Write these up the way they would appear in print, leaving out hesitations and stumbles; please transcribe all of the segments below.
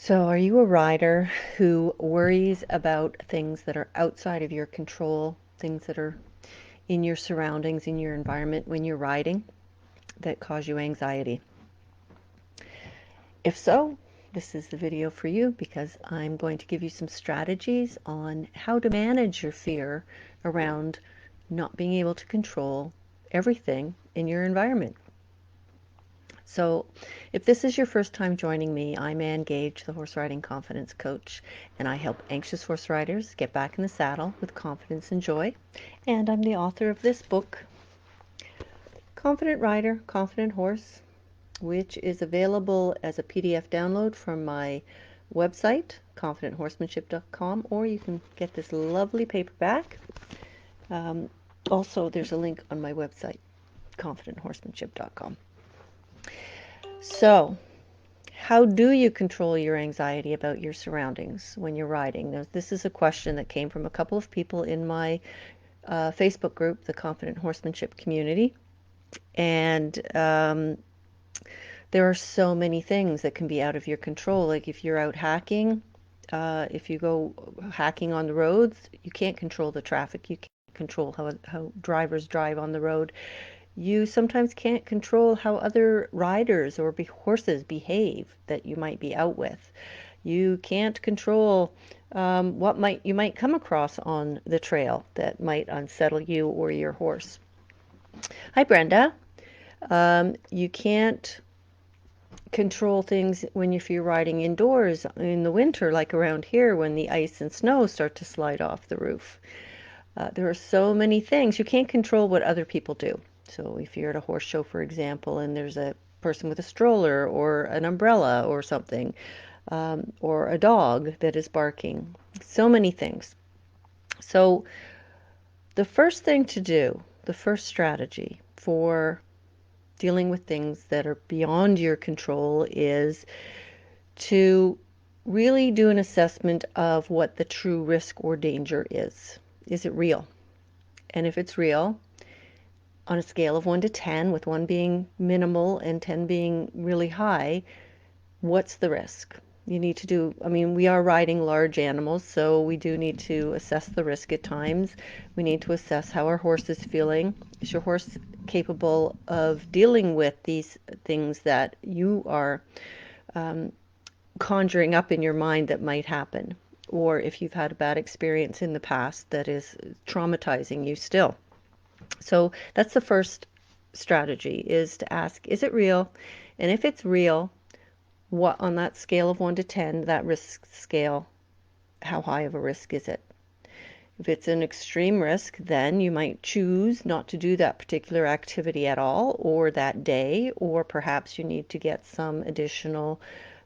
So, are you a rider who worries about things that are outside of your control, things that are in your surroundings, in your environment when you're riding that cause you anxiety? If so, this is the video for you because I'm going to give you some strategies on how to manage your fear around not being able to control everything in your environment. So, if this is your first time joining me, I'm Ann Gage, the Horse Riding Confidence Coach, and I help anxious horse riders get back in the saddle with confidence and joy. And I'm the author of this book, Confident Rider, Confident Horse, which is available as a PDF download from my website, confidenthorsemanship.com, or you can get this lovely paperback. Um, Also, there's a link on my website, confidenthorsemanship.com. So, how do you control your anxiety about your surroundings when you're riding? Now, this is a question that came from a couple of people in my Facebook group, the Confident Horsemanship Community. And there are so many things that can be out of your control. Like if you're out hacking, if you go hacking on the roads, you can't control the traffic. You can't control how drivers drive on the road. You sometimes can't control how other riders or horses behave that you might be out with. You can't control what you might come across on the trail that might unsettle you or your horse. Hi, Brenda. You can't control things if you're riding indoors in the winter, like around here when the ice and snow start to slide off the roof. There are so many things. You can't control what other people do. So if you're at a horse show, for example, and there's a person with a stroller or an umbrella or something, or a dog that is barking, so many things. So the first thing to do, the first strategy for dealing with things that are beyond your control is to really do an assessment of what the true risk or danger is. Is it real? And if it's real, on a scale of 1 to 10, with 1 being minimal and 10 being really high, what's the risk? You need to do, I mean, we are riding large animals, so we do need to assess the risk at times. We need to assess how our horse is feeling. Is your horse capable of dealing with these things that you are conjuring up in your mind that might happen? Or if you've had a bad experience in the past that is traumatizing you still. So that's the first strategy, is to ask, is it real? And if it's real, what on that scale of 1 to 10, that risk scale, how high of a risk is it? If it's an extreme risk, then you might choose not to do that particular activity at all or that day, or perhaps you need to get some additional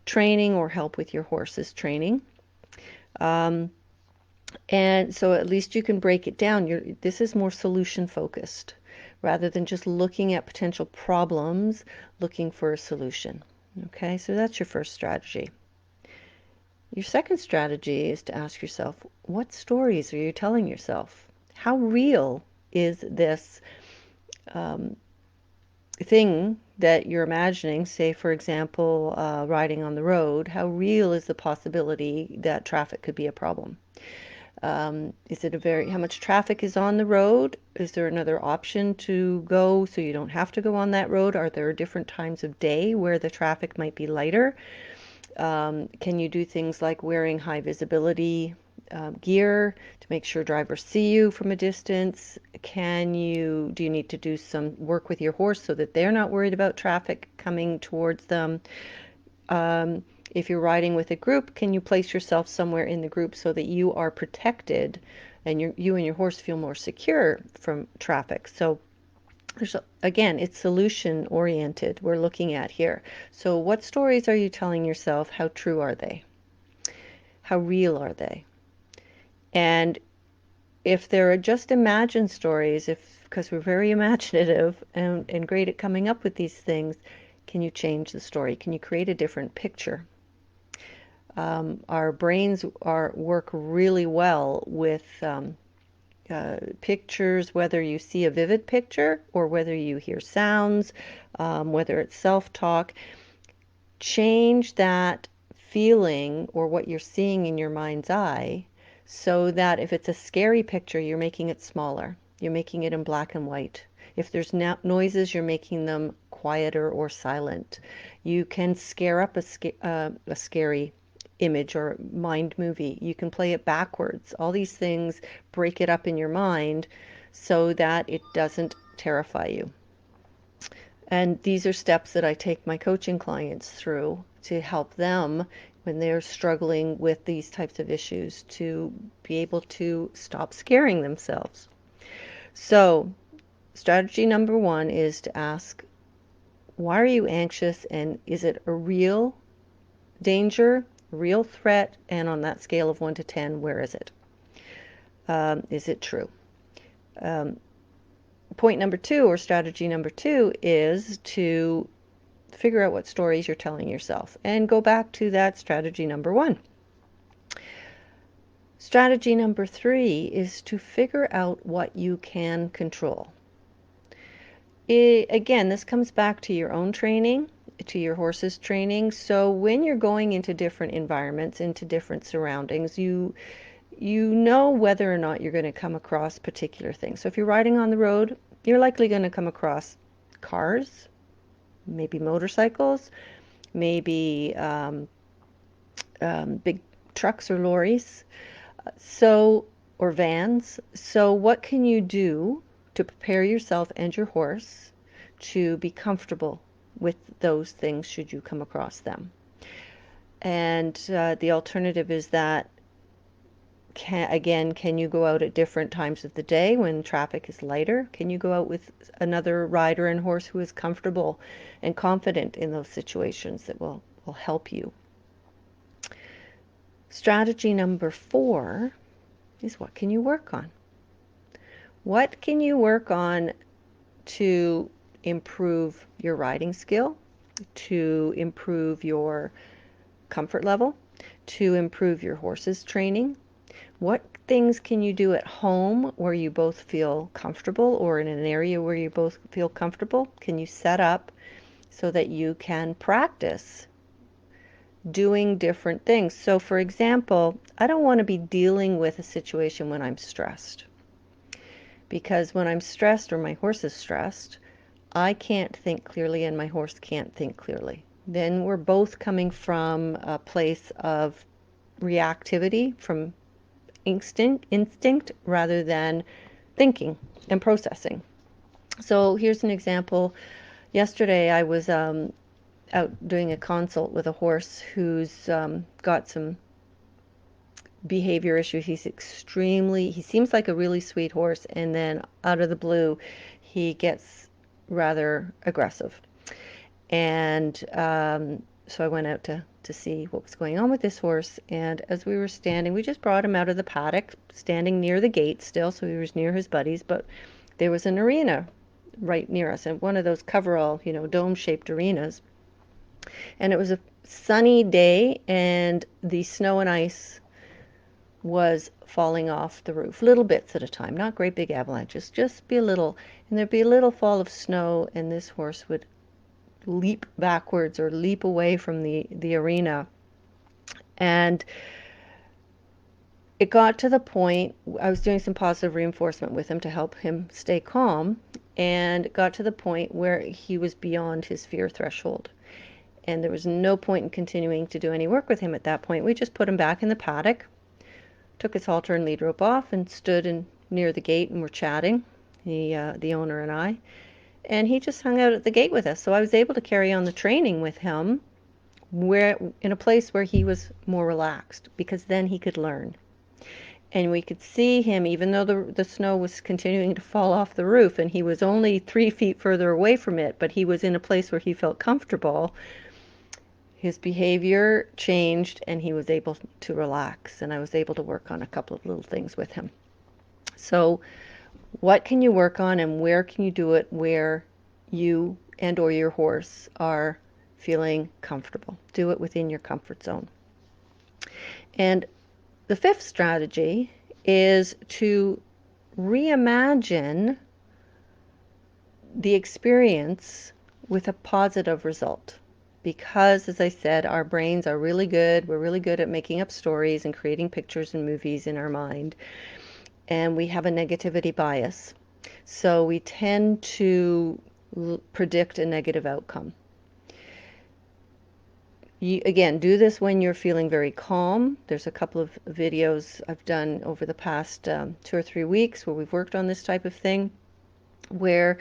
training or help with your horse's training. And so at least you can break it down. This is more solution focused rather than just looking at potential problems, looking for a solution. Okay, so that's your first strategy. Your second strategy is to ask yourself, what stories are you telling yourself? How real is this thing that you're imagining? Say, for example, riding on the road. How real is the possibility that traffic could be a problem? Is it how much traffic is on the road? Is there another option to go so you don't have to go on that road? Are there different times of day where the traffic might be lighter? Can you do things like wearing high visibility gear to make sure drivers see you from a distance? Do you need to do some work with your horse so that they're not worried about traffic coming towards them? If you're riding with a group, can you place yourself somewhere in the group so that you are protected and you and your horse feel more secure from traffic? So again, it's solution oriented we're looking at here. So what stories are you telling yourself? How true are they? How real are they? And if they're just imagined stories, because we're very imaginative and great at coming up with these things, can you change the story? Can you create a different picture? Our brains work really well with pictures, whether you see a vivid picture or whether you hear sounds, whether it's self-talk. Change that feeling or what you're seeing in your mind's eye, so that if it's a scary picture, you're making it smaller. You're making it in black and white. If there's noises, you're making them quieter or silent. You can scare up a scary image or mind movie. You can play it backwards. All these things break it up in your mind so that it doesn't terrify you. And these are steps that I take my coaching clients through to help them when they're struggling with these types of issues to be able to stop scaring themselves. So, strategy number one is to ask, why are you anxious, and is it a real danger, real threat? And on that scale of 1 to 10, where is it? Is it true? Point number two, or strategy number two, is to figure out what stories you're telling yourself and go back to that strategy number one. Strategy number three is to figure out what you can control. Again, this comes back to your own training, to your horse's training. So when you're going into different environments, into different surroundings, you know whether or not you're going to come across particular things. So if you're riding on the road, you're likely going to come across cars, maybe motorcycles, maybe big trucks or lorries, or vans. So what can you do to prepare yourself and your horse to be comfortable with those things should you come across them? And the alternative is that, can you go out at different times of the day when traffic is lighter? Can you go out with another rider and horse who is comfortable and confident in those situations that will help you? Strategy number four is, what can you work on? What can you work on to improve your riding skill, to improve your comfort level, to improve your horse's training? What things can you do at home where you both feel comfortable, or in an area where you both feel comfortable? Can you set up so that you can practice doing different things? So for example, I don't want to be dealing with a situation when I'm stressed, because when I'm stressed or my horse is stressed, I can't think clearly and my horse can't think clearly. Then we're both coming from a place of reactivity, from instinct rather than thinking and processing. So here's an example. Yesterday I was out doing a consult with a horse who's got some behavior issues. He seems like a really sweet horse, and then out of the blue he gets rather aggressive. And so I went out to see what was going on with this horse. And as we were standing, we just brought him out of the paddock, standing near the gate still, so he was near his buddies, but there was an arena right near us, and one of those coverall, dome-shaped arenas. And it was a sunny day, and the snow and ice was falling off the roof, little bits at a time, not great big avalanches, just be a little, and there'd be a little fall of snow, and this horse would leap backwards or leap away from the arena. And it got to the point, I was doing some positive reinforcement with him to help him stay calm, and it got to the point where he was beyond his fear threshold. And there was no point in continuing to do any work with him at that point. We just put him back in the paddock, took his halter and lead rope off, and stood near the gate and were chatting, the owner and I. And he just hung out at the gate with us. So I was able to carry on the training with him in a place where he was more relaxed, because then he could learn. And we could see him, even though the snow was continuing to fall off the roof, and he was only 3 feet further away from it, but he was in a place where he felt comfortable. His behavior changed and he was able to relax, and I was able to work on a couple of little things with him. So what can you work on, and where can you do it where you and or your horse are feeling comfortable? Do it within your comfort zone. And the fifth strategy is to reimagine the experience with a positive result. because, as I said, our brains are really good. We're really good at making up stories and creating pictures and movies in our mind. And we have a negativity bias. So we tend to predict a negative outcome. You, again, do this when you're feeling very calm. There's a couple of videos I've done over the past 2 or 3 weeks where we've worked on this type of thing, where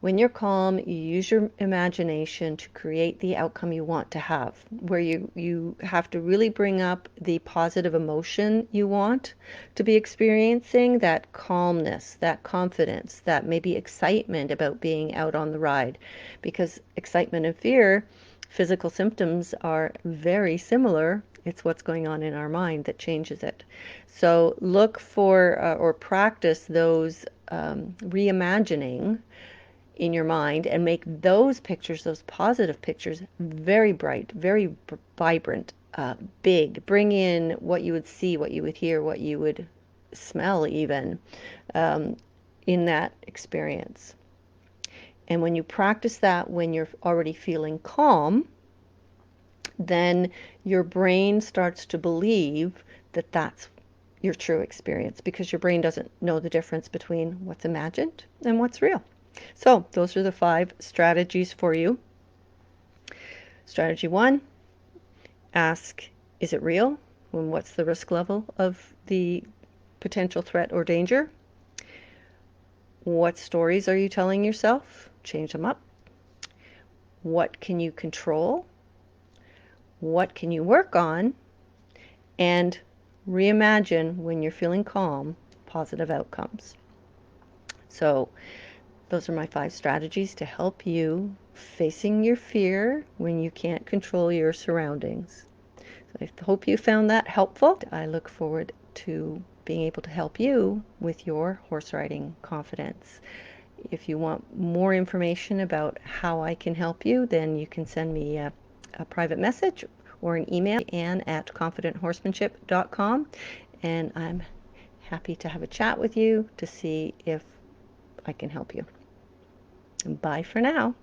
when you're calm, you use your imagination to create the outcome you want to have, where you have to really bring up the positive emotion you want to be experiencing, that calmness, that confidence, that maybe excitement about being out on the ride. Because excitement and fear, physical symptoms are very similar. It's what's going on in our mind that changes it. So look for or practice those reimagining in your mind and make those pictures, those positive pictures, very bright, very vibrant, big. Bring in what you would see, what you would hear, what you would smell even in that experience. And when you practice that when you're already feeling calm, then your brain starts to believe that that's your true experience, because your brain doesn't know the difference between what's imagined and what's real. So those are the 5 strategies for you. Strategy 1, ask, is it real? And what's the risk level of the potential threat or danger? What stories are you telling yourself? Change them up. What can you control? What can you work on? And reimagine, when you're feeling calm, positive outcomes. So those are my 5 strategies to help you facing your fear when you can't control your surroundings. So I hope you found that helpful. I look forward to being able to help you with your horse riding confidence. If you want more information about how I can help you, then you can send me a private message or an email, ann@confidenthorsemanship.com, and I'm happy to have a chat with you to see if I can help you. Bye for now.